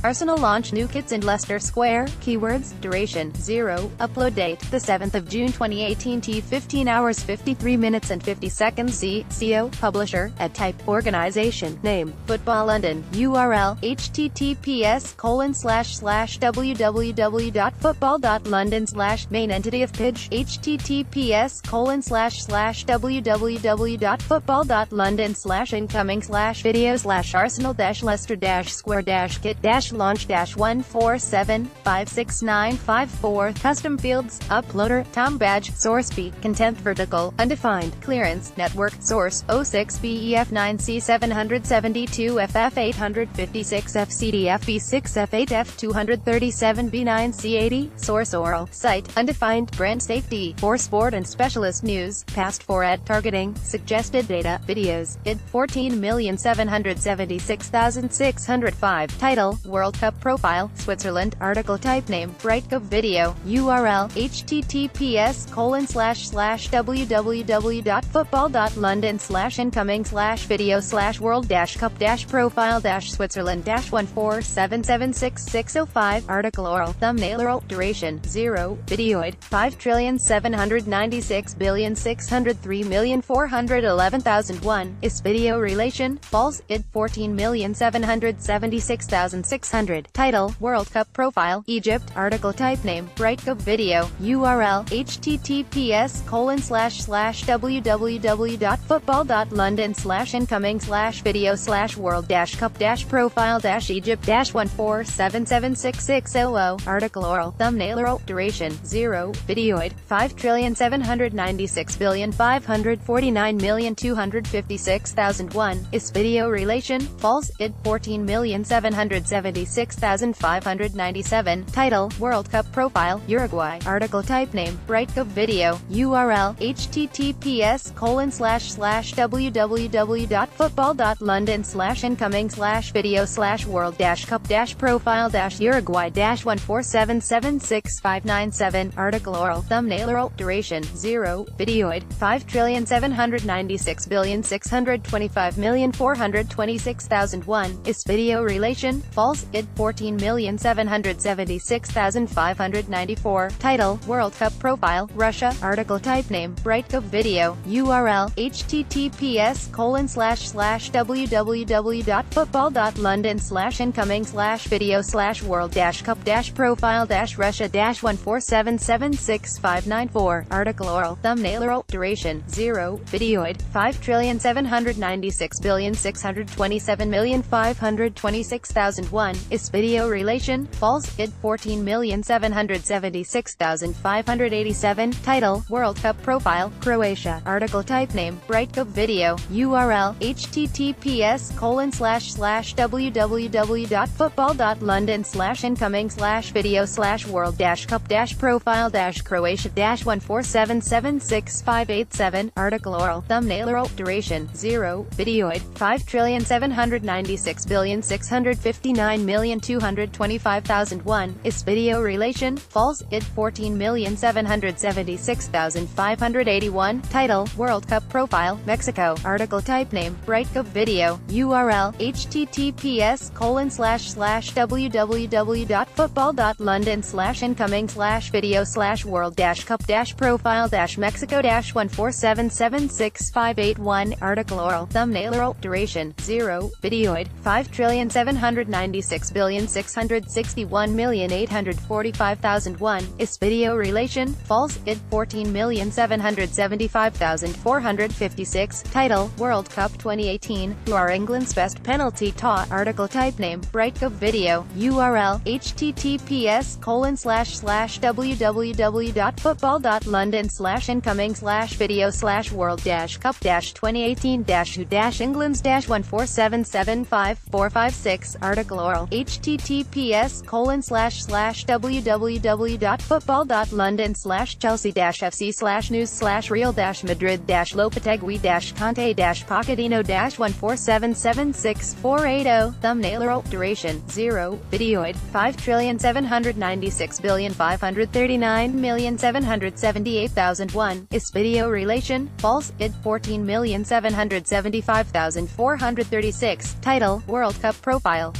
Arsenal launch new kits in Leicester Square. Keywords, duration, 0, upload date, the 7th of June 2018 t 15 hours 53 minutes and 50 seconds CO, publisher, type, organization, name, Football London, URL, https://www.football.london/ main entity of pitch, https://www.football.london/incoming/videos/arsenal-leicester-square-kit-launch-1475694 custom fields, uploader, Tom badge, source B, content vertical, undefined, clearance, network, source, 06BEF9C772FF856FCDFB6F8F237B9C80, source oral, site, undefined, brand safety, for sport and specialist news, past for ad targeting, suggested data, videos, id, 14,776,605, title, World Cup profile, Switzerland, article type name, Brightcove video, URL, https://www.football.london/incoming/video/world-cup-profile-switzerland-147766605, article oral, thumbnail oral, duration, 0, videoid, 5,796,603,411,001, is video relation, false, id, 14,776,600, title, World Cup profile, Egypt, article type name, Brightcove video, URL, https://www.football.london/incoming/video/world-cup-profile-egypt-1477660, article oral, thumbnail oral, duration, 0, videoid, 5,796,549,256,001, is video relation, false, id, 14,776,597, title, World Cup profile, Uruguay, article type name, Brightcove video, URL, https://www.football.london/incoming/video/world-cup-profile-Uruguay-147766597, article oral, thumbnail oral, duration, 0, videoid, 5,796,625,426,001, is video relation, false, id, 14,776,594, title, World Cup profile, Russia, article type name, Brightcove video, URL, https://www.football.london/incoming/video/world-cup-profile-Russia-147766594, article oral, thumbnail oral, duration, 0, videoid, 5,796,627,526,001, is video relation, false, id, 14,776,587, title, World Cup profile, Croatia, article type name, Brightcove video, URL, https://www.football.london/incoming/video/world-cup-profile-croatia-147765887, article oral, thumbnail oral, duration, 0, videoid, 5,796,659,225,001, is video relation, false, id, 14,776,581, title, World Cup profile, Mexico, article type name, Brightcove video, URL, https://www.football.london/incoming/video/world-cup-profile-mexico-147765881, article oral, thumbnail oral, duration, 0, videoid, 5,796,661,845,001, is video relation, false, id, 14,775,456, title, World Cup 2018, who are England's best penalty taught, article type name, Brightcove video, URL, https://www.football.london/incoming/video/world-cup-2018-who-england's-14775,456, article oral, https://www.football.london/chelsea-fc/news/real-madrid-lopetegui-conte-pochettino-14776,480, thumbnail oral, duration, 0, videoid, 5,796,539,778,001, is video relation, false, id, 14,775,436, title, World Cup profile.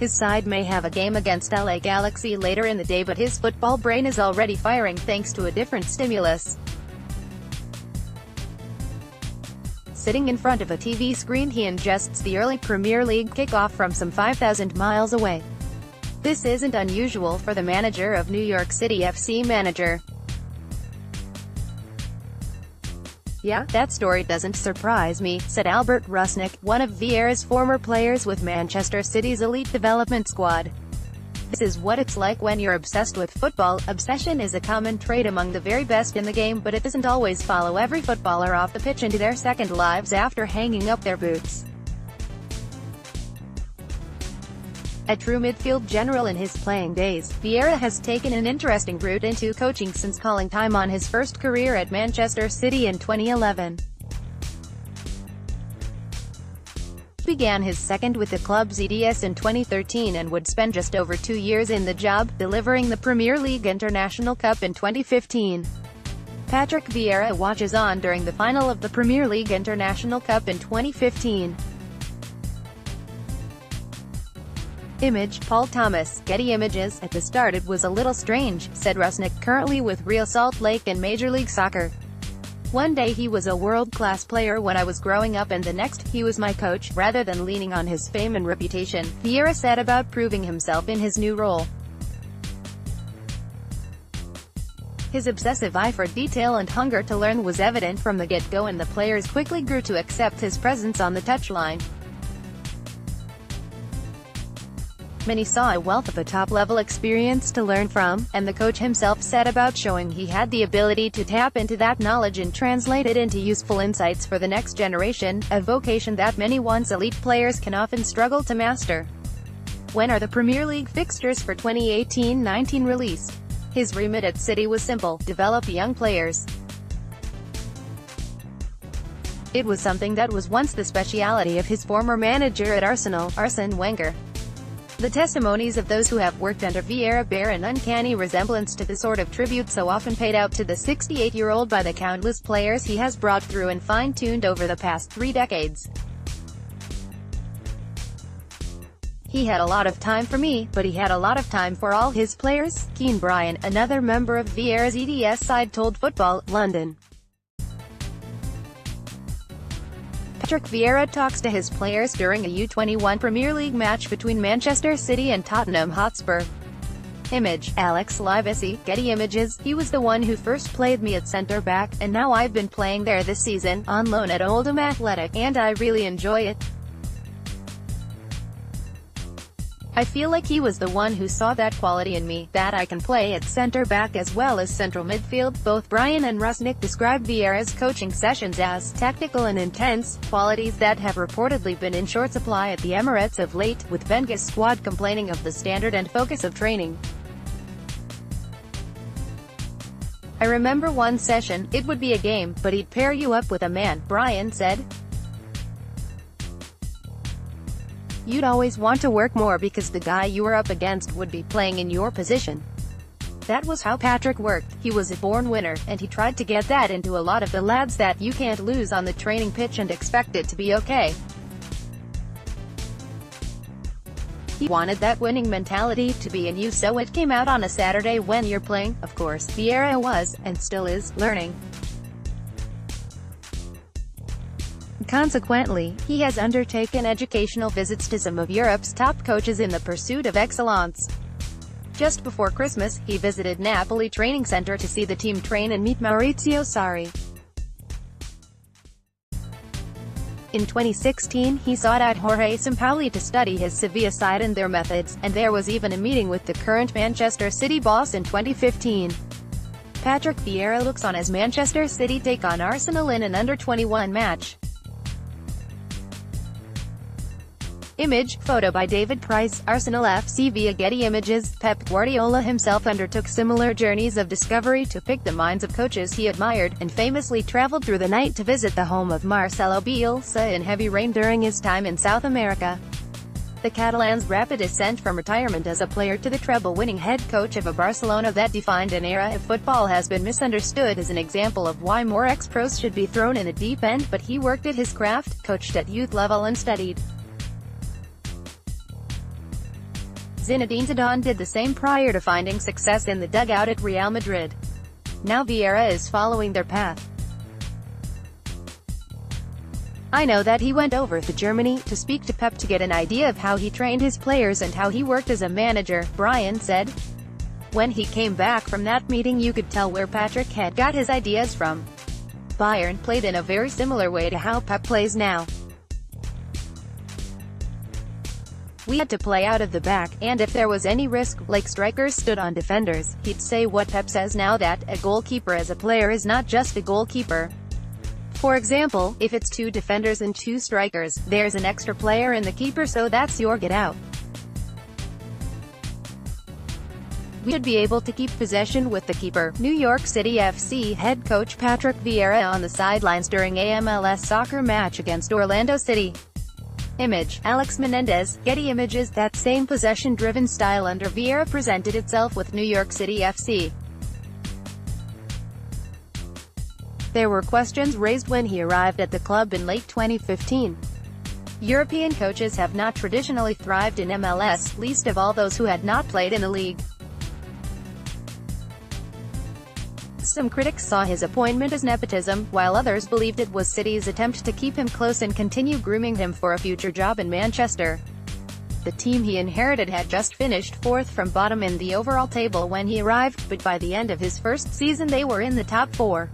His side may have a game against LA Galaxy later in the day, but his football brain is already firing thanks to a different stimulus. Sitting in front of a TV screen, he ingests the early Premier League kickoff from some 5,000 miles away. This isn't unusual for the manager of New York City FC manager. "Yeah, that story doesn't surprise me," said Albert Rusnak, one of Vieira's former players with Manchester City's elite development squad. "This is what it's like when you're obsessed with football. Obsession is a common trait among the very best in the game, but it doesn't always follow every footballer off the pitch into their second lives after hanging up their boots." A true midfield general in his playing days, Vieira has taken an interesting route into coaching since calling time on his first career at Manchester City in 2011. He began his second with the club's EDS in 2013 and would spend just over 2 years in the job, delivering the Premier League International Cup in 2015. Patrick Vieira watches on during the final of the Premier League International Cup in 2015. Image, Paul Thomas, Getty Images. "At the start it was a little strange," said Rusnak, currently with Real Salt Lake and Major League Soccer. "One day he was a world-class player when I was growing up, and the next, he was my coach, rather than leaning on his fame and reputation," Vieira said about proving himself in his new role. His obsessive eye for detail and hunger to learn was evident from the get-go, and the players quickly grew to accept his presence on the touchline. Many saw a wealth of a top-level experience to learn from, and the coach himself said about showing he had the ability to tap into that knowledge and translate it into useful insights for the next generation, a vocation that many once elite players can often struggle to master. "When are the Premier League fixtures for 2018-19 released?" His remit at City was simple: develop young players. It was something that was once the speciality of his former manager at Arsenal, Arsene Wenger. The testimonies of those who have worked under Vieira bear an uncanny resemblance to the sort of tribute so often paid out to the 68-year-old by the countless players he has brought through and fine-tuned over the past 3 decades. "He had a lot of time for me, but he had a lot of time for all his players," Keane Bryan, another member of Vieira's EDS side, told Football London. Patrick Vieira talks to his players during a U21 Premier League match between Manchester City and Tottenham Hotspur. Image, Alex Livesey, Getty Images. "He was the one who first played me at centre-back, and now I've been playing there this season, on loan at Oldham Athletic, and I really enjoy it. I feel like he was the one who saw that quality in me, that I can play at centre-back as well as central midfield." Both Bryan and Rusnak describe Vieira's coaching sessions as tactical and intense, qualities that have reportedly been in short supply at the Emirates of late, with Wenger's squad complaining of the standard and focus of training. "I remember one session, it would be a game, but he'd pair you up with a man," Bryan said. "You'd always want to work more because the guy you were up against would be playing in your position. That was how Patrick worked. He was a born winner, and he tried to get that into a lot of the lads, that you can't lose on the training pitch and expect it to be okay. He wanted that winning mentality to be in you, so it came out on a Saturday when you're playing." Of course, Vieira was, and still is, learning. Consequently, he has undertaken educational visits to some of Europe's top coaches in the pursuit of excellence. Just before Christmas, he visited Napoli Training Center to see the team train and meet Maurizio Sarri. In 2016, he sought out Jorge Sampaoli to study his Sevilla side and their methods, and there was even a meeting with the current Manchester City boss in 2015. Patrick Vieira looks on as Manchester City take on Arsenal in an under-21 match. Image, photo by David Price, Arsenal FC via Getty Images. Pep Guardiola himself undertook similar journeys of discovery to pick the minds of coaches he admired, and famously traveled through the night to visit the home of Marcelo Bielsa in heavy rain during his time in South America. The Catalan's rapid ascent from retirement as a player to the treble-winning head coach of a Barcelona that defined an era of football has been misunderstood as an example of why more ex-pros should be thrown in the deep end, but he worked at his craft, coached at youth level and studied Zinedine Zidane did the same prior to finding success in the dugout at Real Madrid. Now Vieira is following their path. I know that he went over to Germany to speak to Pep to get an idea of how he trained his players and how he worked as a manager, Brian said. When he came back from that meeting you could tell where Patrick had got his ideas from. Bayern played in a very similar way to how Pep plays now. We had to play out of the back, and if there was any risk, like strikers stood on defenders, he'd say what Pep says now, that a goalkeeper as a player is not just a goalkeeper. For example, if it's 2 defenders and 2 strikers, there's an extra player in the keeper, so that's your get out. We should be able to keep possession with the keeper. New York City FC head coach Patrick Vieira on the sidelines during a MLS soccer match against Orlando City. Image, Alex Menendez, Getty Images. That same possession-driven style under Vieira presented itself with New York City FC. There were questions raised when he arrived at the club in late 2015. European coaches have not traditionally thrived in MLS, least of all those who had not played in the league. Some critics saw his appointment as nepotism, while others believed it was City's attempt to keep him close and continue grooming him for a future job in Manchester. The team he inherited had just finished 4th from bottom in the overall table when he arrived, but by the end of his first season they were in the top 4.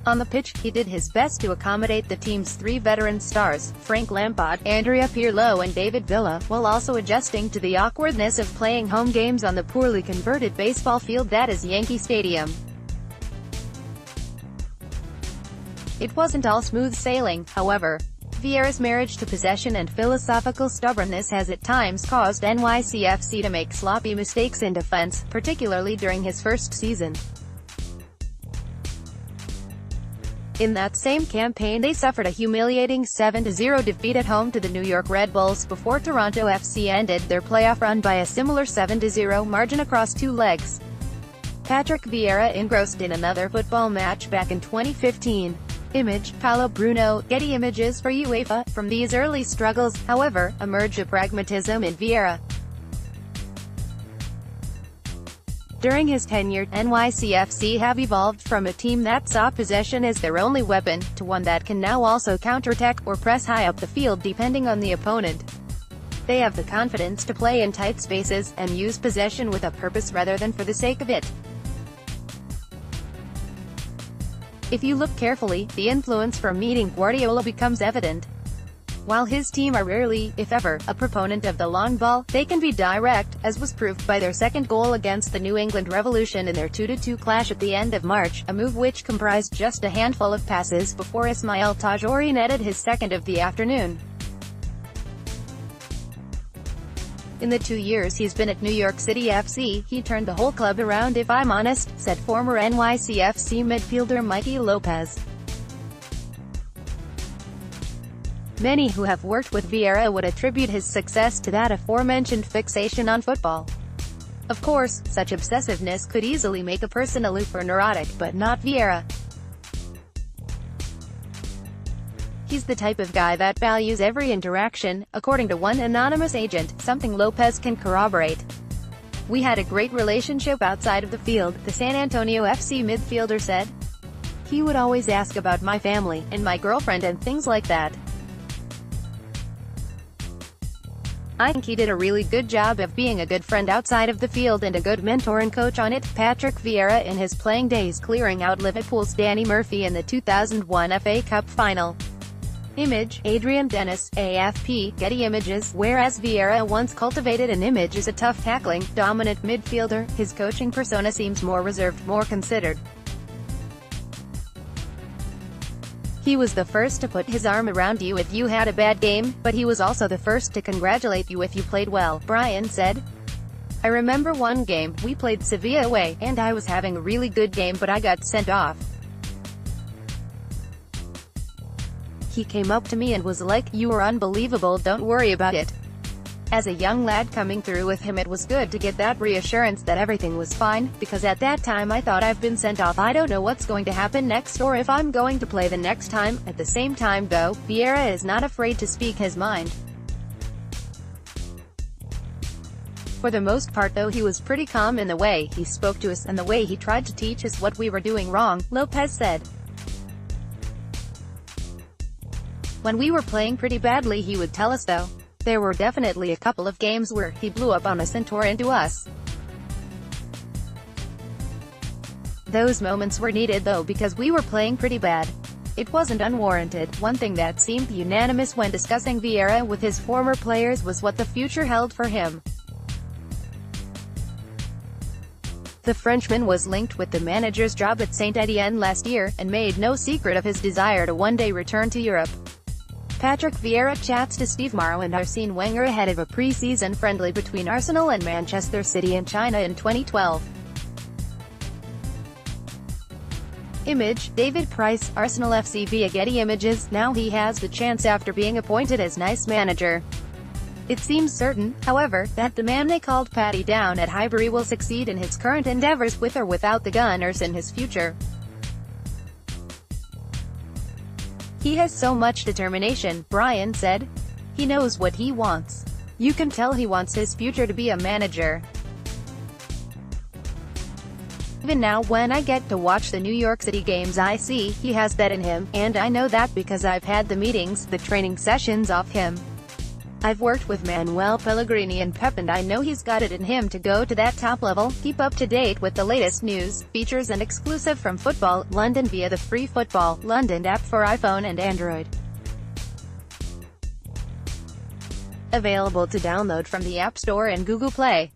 On the pitch, he did his best to accommodate the team's 3 veteran stars, Frank Lampard, Andrea Pirlo and David Villa, while also adjusting to the awkwardness of playing home games on the poorly converted baseball field that is Yankee Stadium. It wasn't all smooth sailing, however. Vieira's marriage to possession and philosophical stubbornness has at times caused NYCFC to make sloppy mistakes in defense, particularly during his first season. In that same campaign they suffered a humiliating 7-0 defeat at home to the New York Red Bulls before Toronto FC ended their playoff run by a similar 7-0 margin across 2 legs. Patrick Vieira engrossed in another football match back in 2015. Image, Paolo Bruno, Getty Images for UEFA. From these early struggles, however, emerged a pragmatism in Vieira. During his tenure, NYCFC have evolved from a team that saw possession as their only weapon, to one that can now also counterattack, or press high up the field depending on the opponent. They have the confidence to play in tight spaces, and use possession with a purpose rather than for the sake of it. If you look carefully, the influence from meeting Guardiola becomes evident. While his team are rarely, if ever, a proponent of the long ball, they can be direct, as was proved by their second goal against the New England Revolution in their 2-2 clash at the end of March, a move which comprised just a handful of passes before Ismail Tajori netted his second of the afternoon. In the 2 years he's been at New York City FC, he turned the whole club around, if I'm honest, said former NYCFC midfielder Mikey Lopez. Many who have worked with Vieira would attribute his success to that aforementioned fixation on football. Of course, such obsessiveness could easily make a person aloof or neurotic, but not Vieira. He's the type of guy that values every interaction, according to one anonymous agent, something Lopez can corroborate. We had a great relationship outside of the field, the San Antonio FC midfielder said. He would always ask about my family, and my girlfriend and things like that. I think he did a really good job of being a good friend outside of the field and a good mentor and coach on it. Patrick Vieira in his playing days clearing out Liverpool's Danny Murphy in the 2001 FA Cup final. Image, Adrian Dennis, AFP, Getty Images. Whereas Vieira once cultivated an image as a tough tackling, dominant midfielder, his coaching persona seems more reserved, more considered. He was the first to put his arm around you if you had a bad game, but he was also the first to congratulate you if you played well, Brian said. I remember one game, we played Sevilla away, and I was having a really good game but I got sent off. He came up to me and was like, "You were unbelievable, don't worry about it." As a young lad coming through with him, it was good to get that reassurance that everything was fine, because at that time I thought, I've been sent off, I don't know what's going to happen next or if I'm going to play the next time. At the same time though, Vieira is not afraid to speak his mind. For the most part though, he was pretty calm in the way he spoke to us and the way he tried to teach us what we were doing wrong, Lopez said. When we were playing pretty badly he would tell us though. There were definitely a couple of games where he blew up on us and tore into us. Those moments were needed though because we were playing pretty bad. It wasn't unwarranted. One thing that seemed unanimous when discussing Vieira with his former players was what the future held for him. The Frenchman was linked with the manager's job at Saint-Étienne last year, and made no secret of his desire to one day return to Europe. Patrick Vieira chats to Steve Morrow and Arsene Wenger ahead of a pre-season friendly between Arsenal and Manchester City in China in 2012. Image, David Price, Arsenal FC via Getty Images. Now he has the chance after being appointed as Nice manager. It seems certain, however, that the man they called Paddy down at Highbury will succeed in his current endeavours with or without the Gunners in his future. He has so much determination, Brian said. He knows what he wants. You can tell he wants his future to be a manager. Even now when I get to watch the New York City games I see he has that in him, and I know that because I've had the meetings, the training sessions off him. I've worked with Manuel Pellegrini and Pep and I know he's got it in him to go to that top level. Keep up to date with the latest news, features and exclusive from Football London via the free Football London app for iPhone and Android. Available to download from the App Store and Google Play.